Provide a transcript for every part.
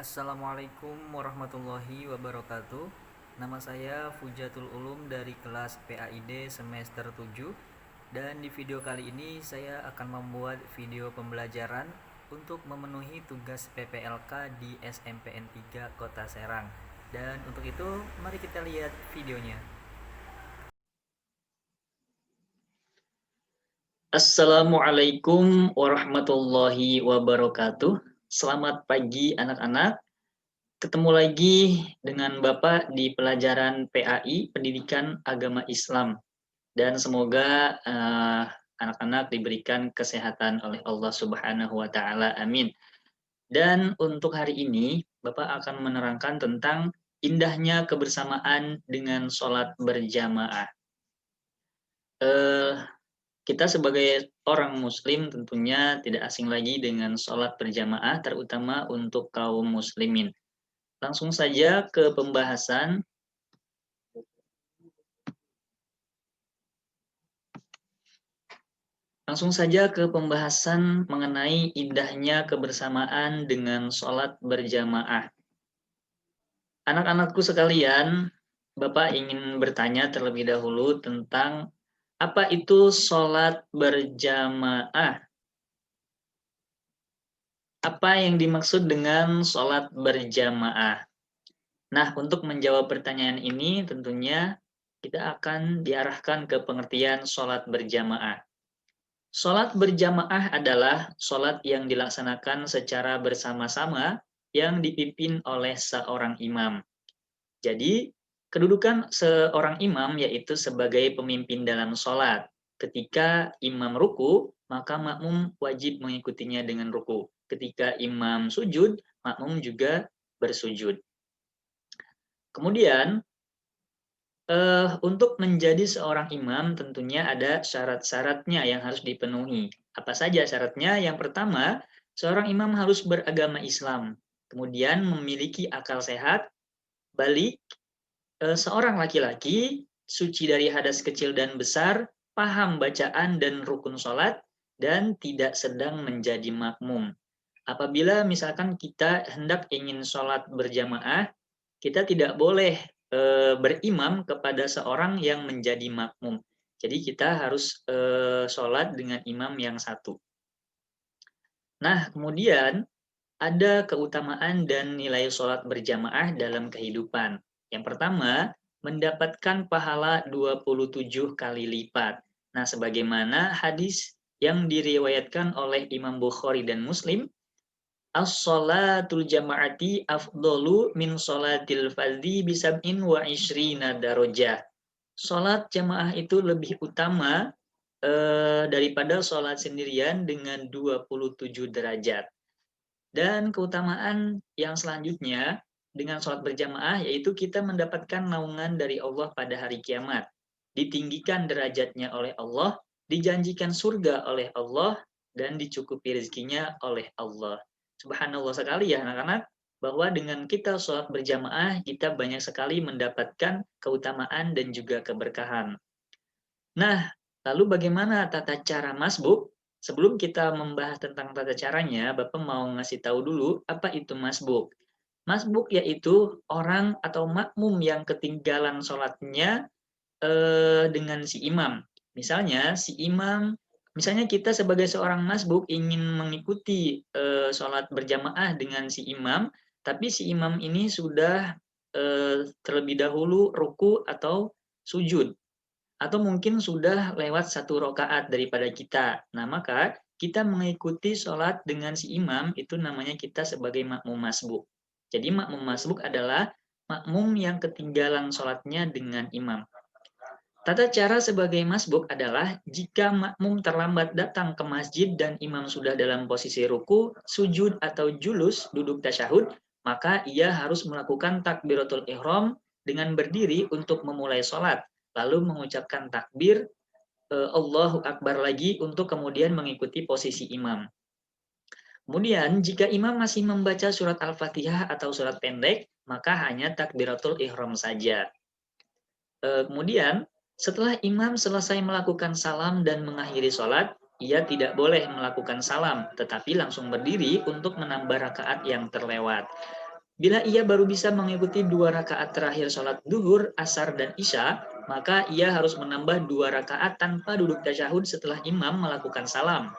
Assalamualaikum warahmatullahi wabarakatuh. Nama saya Fujatul Ulum dari kelas PAID semester 7. Dan di video kali ini saya akan membuat video pembelajaran untuk memenuhi tugas PPLK di SMPN 3 Kota Serang. Dan untuk itu mari kita lihat videonya. Assalamualaikum warahmatullahi wabarakatuh. Selamat pagi anak-anak. Ketemu lagi dengan Bapak di pelajaran PAI, Pendidikan Agama Islam. Dan semoga anak-anak diberikan kesehatan oleh Allah Subhanahu wa taala. Amin. Dan untuk hari ini Bapak akan menerangkan tentang indahnya kebersamaan dengan sholat berjamaah. Eh, Kita sebagai orang muslim tentunya tidak asing lagi dengan sholat berjamaah, terutama untuk kaum muslimin. Langsung saja ke pembahasan. Langsung saja ke pembahasan mengenai indahnya kebersamaan dengan sholat berjamaah. Anak-anakku sekalian, Bapak ingin bertanya terlebih dahulu tentang apa itu sholat berjamaah? Apa yang dimaksud dengan sholat berjamaah? Nah, untuk menjawab pertanyaan ini tentunya kita akan diarahkan ke pengertian sholat berjamaah. Sholat berjamaah adalah sholat yang dilaksanakan secara bersama-sama yang dipimpin oleh seorang imam. Jadi, kedudukan seorang imam yaitu sebagai pemimpin dalam sholat. Ketika imam ruku, maka makmum wajib mengikutinya dengan ruku. Ketika imam sujud, makmum juga bersujud. Kemudian, untuk menjadi seorang imam tentunya ada syarat-syaratnya yang harus dipenuhi. Apa saja syaratnya? Yang pertama, seorang imam harus beragama Islam, kemudian memiliki akal sehat, balik, seorang laki-laki, suci dari hadas kecil dan besar, paham bacaan dan rukun sholat, dan tidak sedang menjadi makmum. Apabila misalkan kita hendak ingin sholat berjamaah, kita tidak boleh berimam kepada seorang yang menjadi makmum. Jadi kita harus sholat dengan imam yang satu. Nah, kemudian ada keutamaan dan nilai sholat berjamaah dalam kehidupan. Yang pertama, mendapatkan pahala 27 kali lipat. Nah, sebagaimana hadis yang diriwayatkan oleh Imam Bukhari dan Muslim, as-sholatul jama'ati afdolu min sholatil fardhi bisab'in wa ishrina darajah. Sholat jamaah itu lebih utama daripada sholat sendirian dengan 27 derajat. Dan keutamaan yang selanjutnya dengan sholat berjamaah yaitu kita mendapatkan naungan dari Allah pada hari kiamat. Ditinggikan derajatnya oleh Allah, dijanjikan surga oleh Allah, dan dicukupi rezekinya oleh Allah. Subhanallah sekali ya anak-anak, bahwa dengan kita sholat berjamaah, kita banyak sekali mendapatkan keutamaan dan juga keberkahan. Nah, lalu bagaimana tata cara masbuk? Sebelum kita membahas tentang tata caranya, Bapak mau ngasih tahu dulu apa itu masbuk. Masbuk yaitu orang atau makmum yang ketinggalan sholatnya dengan si imam. Misalnya kita sebagai seorang masbuk ingin mengikuti sholat berjamaah dengan si imam, tapi si imam ini sudah terlebih dahulu ruku atau sujud, atau mungkin sudah lewat satu rokaat daripada kita. Nah, maka kita mengikuti sholat dengan si imam itu namanya kita sebagai makmum masbuk. Jadi makmum masbuk adalah makmum yang ketinggalan sholatnya dengan imam. Tata cara sebagai masbuk adalah jika makmum terlambat datang ke masjid dan imam sudah dalam posisi ruku, sujud atau julus, duduk tasyahud, maka ia harus melakukan takbiratul ihram dengan berdiri untuk memulai sholat, lalu mengucapkan takbir Allahu Akbar lagi untuk kemudian mengikuti posisi imam. Kemudian jika imam masih membaca surat Al-Fatihah atau surat pendek, maka hanya takbiratul ihram saja. Kemudian setelah imam selesai melakukan salam dan mengakhiri sholat, ia tidak boleh melakukan salam, tetapi langsung berdiri untuk menambah rakaat yang terlewat. Bila ia baru bisa mengikuti 2 rakaat terakhir sholat duhur, asar, dan isya, maka ia harus menambah 2 rakaat tanpa duduk tasyahud setelah imam melakukan salam.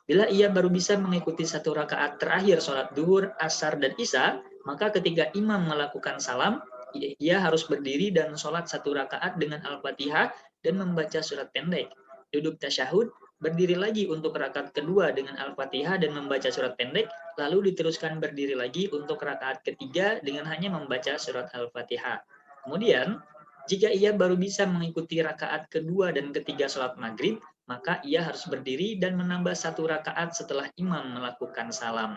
Bila ia baru bisa mengikuti 1 rakaat terakhir sholat duhur, asar, dan isya, maka ketika imam melakukan salam, ia harus berdiri dan sholat 1 rakaat dengan Al-Fatihah dan membaca surat pendek. Duduk tasyahud, berdiri lagi untuk rakaat kedua dengan Al-Fatihah dan membaca surat pendek, lalu diteruskan berdiri lagi untuk rakaat ketiga dengan hanya membaca surat Al-Fatihah. Kemudian, jika ia baru bisa mengikuti rakaat kedua dan ketiga sholat maghrib, maka ia harus berdiri dan menambah 1 rakaat setelah imam melakukan salam.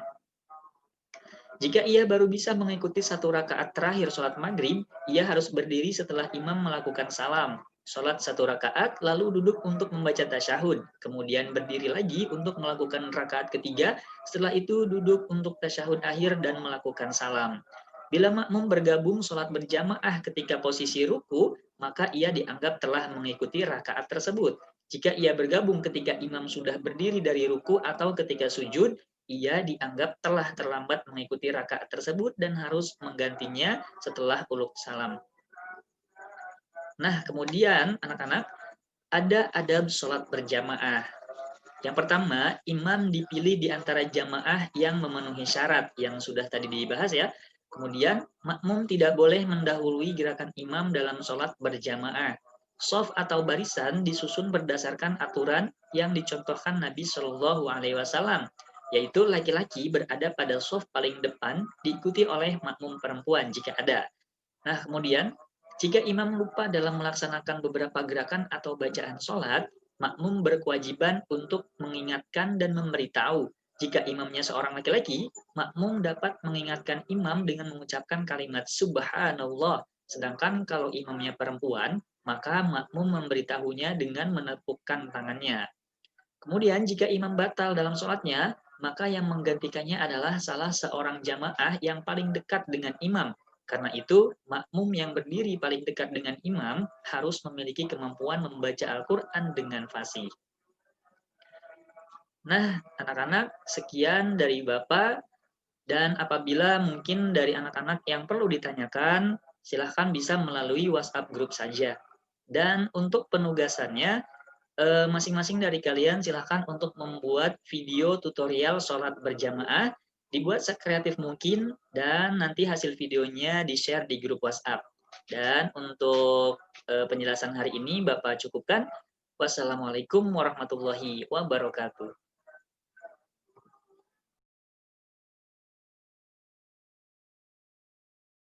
Jika ia baru bisa mengikuti 1 rakaat terakhir sholat maghrib, ia harus berdiri setelah imam melakukan salam. Sholat 1 rakaat, lalu duduk untuk membaca tasyahud. Kemudian berdiri lagi untuk melakukan rakaat ketiga, setelah itu duduk untuk tasyahud akhir dan melakukan salam. Bila makmum bergabung sholat berjamaah ketika posisi ruku, maka ia dianggap telah mengikuti rakaat tersebut. Jika ia bergabung ketika imam sudah berdiri dari ruku atau ketika sujud, ia dianggap telah terlambat mengikuti rakaat tersebut dan harus menggantinya setelah uluk salam. Nah, kemudian anak-anak, ada adab sholat berjamaah. Yang pertama, imam dipilih di antara jamaah yang memenuhi syarat yang sudah tadi dibahas ya. Kemudian, makmum tidak boleh mendahului gerakan imam dalam sholat berjamaah. Shaf atau barisan disusun berdasarkan aturan yang dicontohkan Nabi Shallallahu Alaihi Wasallam, yaitu laki-laki berada pada shaf paling depan diikuti oleh makmum perempuan jika ada. Nah, kemudian jika imam lupa dalam melaksanakan beberapa gerakan atau bacaan sholat, makmum berkewajiban untuk mengingatkan dan memberitahu. Jika imamnya seorang laki-laki, makmum dapat mengingatkan imam dengan mengucapkan kalimat subhanallah. Sedangkan kalau imamnya perempuan, maka makmum memberitahunya dengan menepukkan tangannya. Kemudian jika imam batal dalam sholatnya, maka yang menggantikannya adalah salah seorang jamaah yang paling dekat dengan imam. Karena itu, makmum yang berdiri paling dekat dengan imam harus memiliki kemampuan membaca Al-Quran dengan fasih. Nah, anak-anak, sekian dari Bapak. Dan apabila mungkin dari anak-anak yang perlu ditanyakan, silahkan bisa melalui WhatsApp grup saja. Dan untuk penugasannya, masing-masing dari kalian silahkan untuk membuat video tutorial sholat berjamaah, dibuat sekreatif mungkin, dan nanti hasil videonya di-share di grup WhatsApp. Dan untuk penjelasan hari ini Bapak cukupkan. Wassalamualaikum warahmatullahi wabarakatuh.